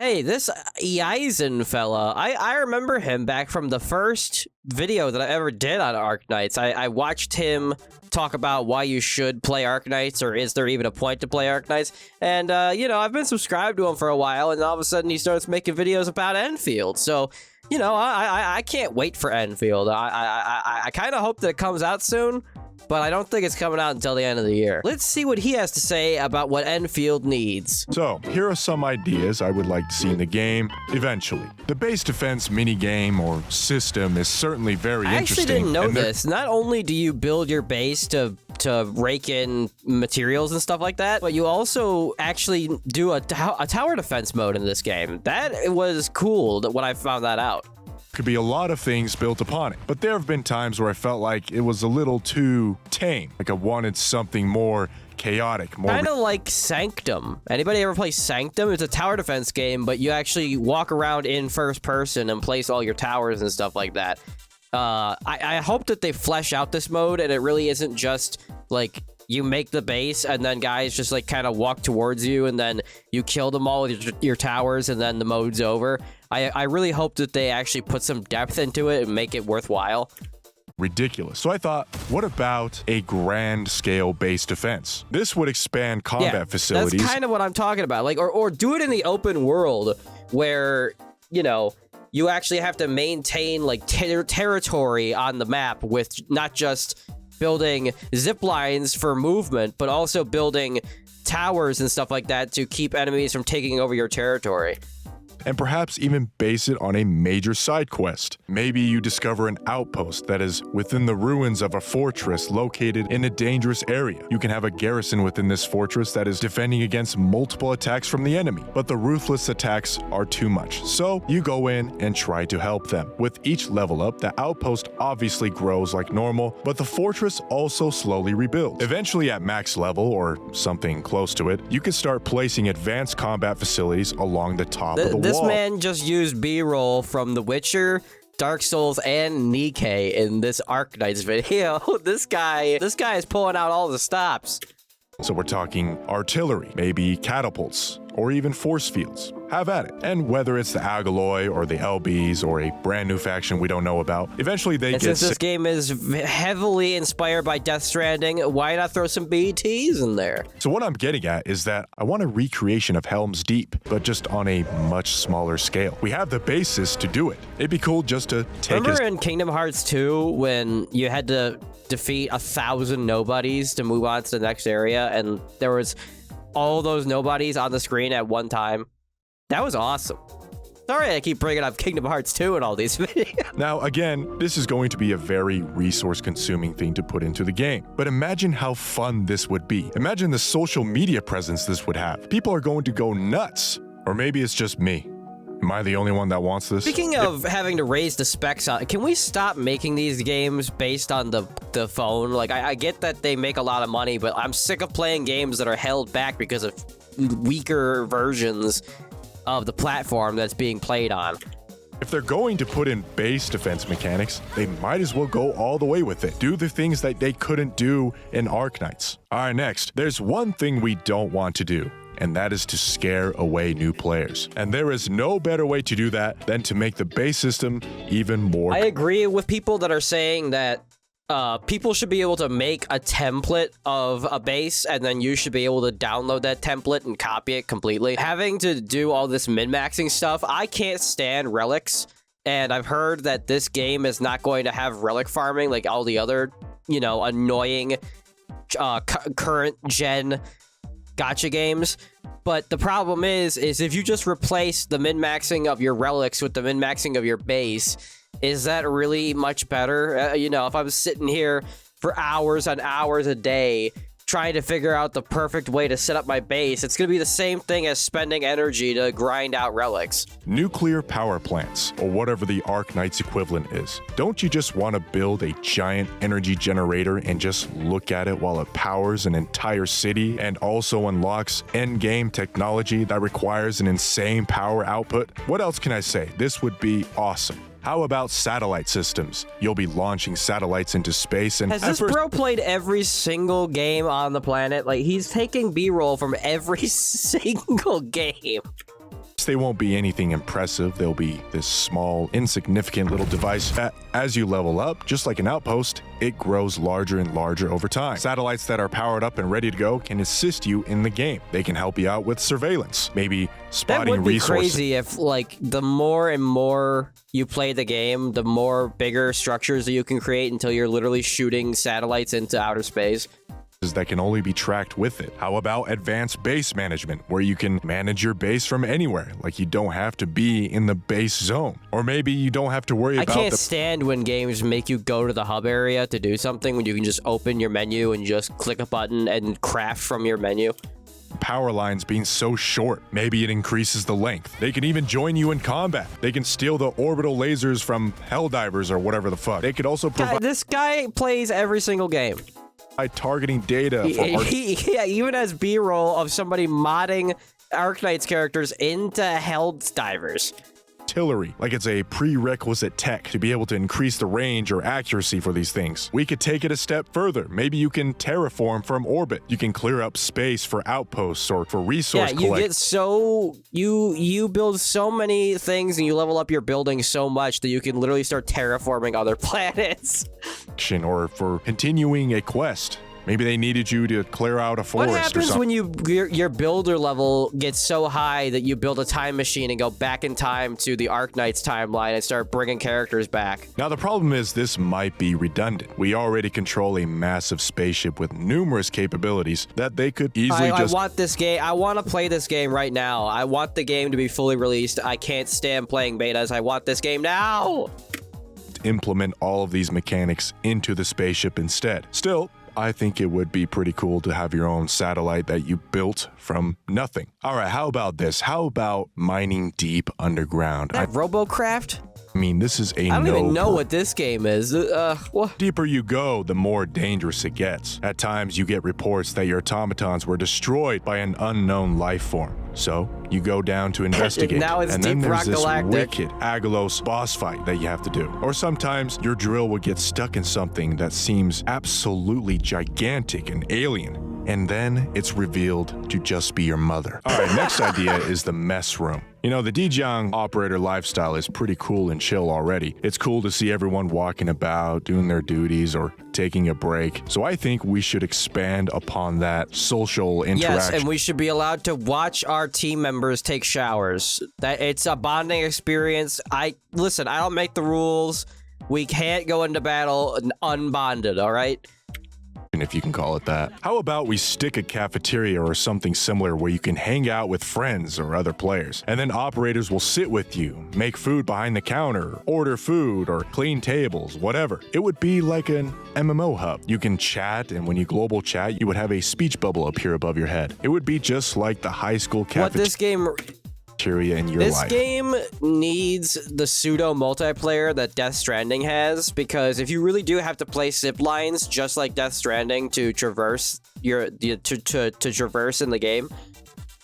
Hey, this Eisen fella, I remember him back from the first video that I ever did on Arknights. I watched him talk about why you should play Arknights, or is there even a point to play Arknights? And, you know, I've been subscribed to him for a while, and all of a sudden he starts making videos about Endfield. So, you know, I can't wait for Endfield. I kind of hope that it comes out soon, but I don't think it's coming out until the end of the year. Let's see what he has to say about what Endfield needs. So, here are some ideas I would like to see in the game eventually. The base defense minigame or system is certainly very interesting. I actually didn't know this. Not only do you build your base to rake in materials and stuff like that, but you also actually do a tower defense mode in this game. That was cool when I found that out. Could be a lot of things built upon it, but there have been times where I felt like it was a little too tame. Like I wanted something more chaotic, more kind of like Sanctum. Anybody ever play Sanctum? It's a tower defense game, but you actually walk around in first person and place all your towers and stuff like that. I hope that they flesh out this mode and it really isn't just like you make the base and then guys just like kind of walk towards you and then you kill them all with your towers and then the mode's over. I really hope that they actually put some depth into it and make it worthwhile. Ridiculous. So I thought, what about a grand scale base defense? This would expand combat facilities. That's kind of what I'm talking about. Like, or do it in the open world where, you know, you actually have to maintain like territory on the map with not just building zip lines for movement, but also building towers and stuff like that to keep enemies from taking over your territory. And perhaps even base it on a major side quest. Maybe you discover an outpost that is within the ruins of a fortress located in a dangerous area. You can have a garrison within this fortress that is defending against multiple attacks from the enemy, but the ruthless attacks are too much. So you go in and try to help them. With each level up, the outpost obviously grows like normal, but the fortress also slowly rebuilds. Eventually at max level, or something close to it, you can start placing advanced combat facilities along the top of the wall. This man just used B-roll from The Witcher, Dark Souls, and Nikke in this Arknights video. This guy is pulling out all the stops. So we're talking artillery, maybe catapults, or even force fields. Have at it. And whether it's the Agaloy or the LBs or a brand new faction we don't know about, eventually they get... Since this game is heavily inspired by Death Stranding, why not throw some BTs in there? So what I'm getting at is that I want a recreation of Helm's Deep, but just on a much smaller scale. We have the basis to do it. It'd be cool just to take... Remember in Kingdom Hearts 2 when you had to defeat 1,000 nobodies to move on to the next area, and there was all those nobodies on the screen at one time? That was awesome. Sorry I keep bringing up Kingdom Hearts 2 in all these videos. Now, again, this is going to be a very resource-consuming thing to put into the game. But imagine how fun this would be. Imagine the social media presence this would have. People are going to go nuts. Or maybe it's just me. Am I the only one that wants this? Speaking of having to raise the specs on, can we stop making these games based on the phone? Like, I get that they make a lot of money, but I'm sick of playing games that are held back because of weaker versions of the platform that's being played on. If they're going to put in base defense mechanics, they might as well go all the way with it. Do the things that they couldn't do in Arknights. All right, next, there's one thing we don't want to do, and that is to scare away new players. And there is no better way to do that than to make the base system even more... I agree with people that are saying that people should be able to make a template of a base, and then you should be able to download that template and copy it completely. Having to do all this min-maxing stuff, I can't stand relics, and I've heard that this game is not going to have relic farming like all the other, you know, annoying current-gen gacha games. But the problem is if you just replace the min-maxing of your relics with the min-maxing of your base, is that really much better? You know, if I'm sitting here for hours on hours a day trying to figure out the perfect way to set up my base, it's going to be the same thing as spending energy to grind out relics. Nuclear power plants, or whatever the Arknights equivalent is. Don't you just want to build a giant energy generator and just look at it while it powers an entire city and also unlocks endgame technology that requires an insane power output? What else can I say? This would be awesome. How about satellite systems? You'll be launching satellites into space and... Has this bro played every single game on the planet? Like, he's taking B-roll from every single game. they won't be anything impressive. They'll be this small, insignificant little device that, as you level up, just like an outpost, it grows larger and larger over time. Satellites that are powered up and ready to go can assist you in the game. They can help you out with surveillance, maybe spotting That would be resources. crazy if, like, the more and more you play the game, the more bigger structures that you can create until you're literally shooting satellites into outer space. That can only be tracked with it. How about advanced base management, where you can manage your base from anywhere? Like, you don't have to be in the base zone. Or maybe you don't have to worry about I can't stand when games make you go to the hub area to do something when you can just open your menu and just click a button and craft from your menu. Power lines being so short. Maybe it increases the length. They can even join you in combat. They can steal the orbital lasers from Helldivers or whatever the fuck. They could also provide This guy plays every single game. targeting data for Yeah, even as B-roll of somebody modding Arknights characters into Helldivers. artillery, like it's a prerequisite tech to be able to increase the range or accuracy for these things. We could take it a step further. Maybe you can terraform from orbit. You can clear up space for outposts or for resource Yeah, you get so you build so many things and you level up your building so much that you can literally start terraforming other planets. collection or for continuing a quest. Maybe they needed you to clear out a forest What or happens something. when your builder level gets so high that you build a time machine and go back in time to the Arknights timeline and start bringing characters back? Now, the problem is this might be redundant. We already control a massive spaceship with numerous capabilities that they could easily I just want this game. I want to play this game right now. I want the game to be fully released. I can't stand playing betas. I want this game now. implement all of these mechanics into the spaceship instead. Still, I think it would be pretty cool to have your own satellite that you built from nothing. All right, how about this? How about mining deep underground? I Robocraft? mean, this is a I don't even know what this game is. What? deeper you go, the more dangerous it gets. At times, you get reports that your automatons were destroyed by an unknown life form. So, you go down to investigate. Now it's and then Deep there's Rock this Galactic. wicked Agalos boss fight that you have to do. Or sometimes, your drill will get stuck in something that seems absolutely gigantic and alien. And then it's revealed to just be your mother. All right, next idea is the mess room. You know, the Dijiang operator lifestyle is pretty cool and chill already. It's cool to see everyone walking about, doing their duties, or taking a break. So I think we should expand upon that social interaction. Yes, and we should be allowed to watch our team members take showers. That it's a bonding experience. Listen, I don't make the rules. We can't go into battle unbonded, all right? If you can call it that. How about we stick a cafeteria or something similar where you can hang out with friends or other players, and then operators will sit with you, make food behind the counter, order food, or clean tables, whatever. It would be like an MMO hub. You can chat, and when you global chat, you would have a speech bubble appear above your head. It would be just like the high school What this game... cafeteria in your This life. game needs the pseudo multiplayer that Death Stranding has, because if you really do have to play zip lines just like Death Stranding to traverse to traverse in the game,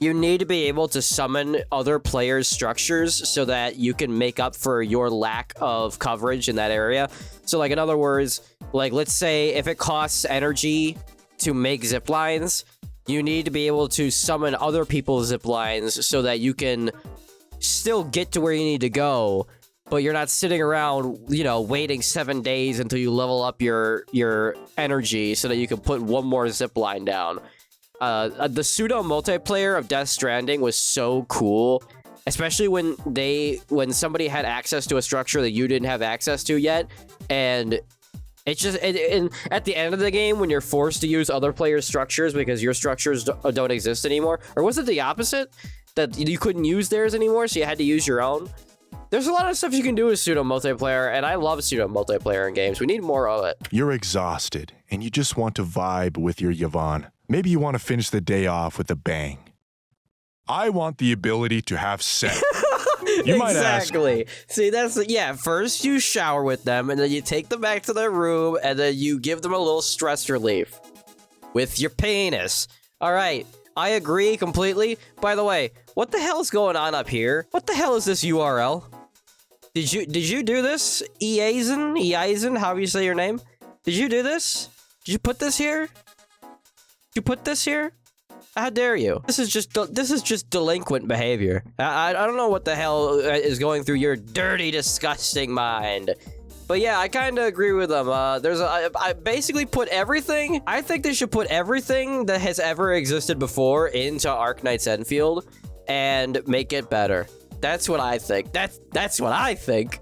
you need to be able to summon other players' structures so that you can make up for your lack of coverage in that area. So, like, in other words, like, let's say if it costs energy to make zip lines, you need to be able to summon other people's zip lines so that you can still get to where you need to go, but you're not sitting around, you know, waiting 7 days until you level up your energy so that you can put one more zip line down. The pseudo multiplayer of Death Stranding was so cool, especially when somebody had access to a structure that you didn't have access to yet, and it's just, and at the end of the game, when you're forced to use other players' structures because your structures don't exist anymore, or was it the opposite? That you couldn't use theirs anymore, so you had to use your own? There's a lot of stuff you can do with pseudo multiplayer, and I love pseudo multiplayer in games. We need more of it. You're exhausted, and you just want to vibe with your Yvonne. Maybe you want to finish the day off with a bang. I want the ability to have sex. You might ask, Exactly. See, yeah, first you shower with them, and then you take them back to their room, and then you give them a little stress relief with your penis. All right, I agree completely. By the way, what the hell is going on up here? What the hell is this URL? Did you do this? Eazen, however you say your name? Did you do this? Did you put this here? Did you put this here? How dare you? This is just delinquent behavior. I don't know what the hell is going through your dirty, disgusting mind. But yeah, I kind of agree with them. I basically put everything. I think they should put everything that has ever existed before into Arknights Endfield and make it better. That's what I think. That's what I think.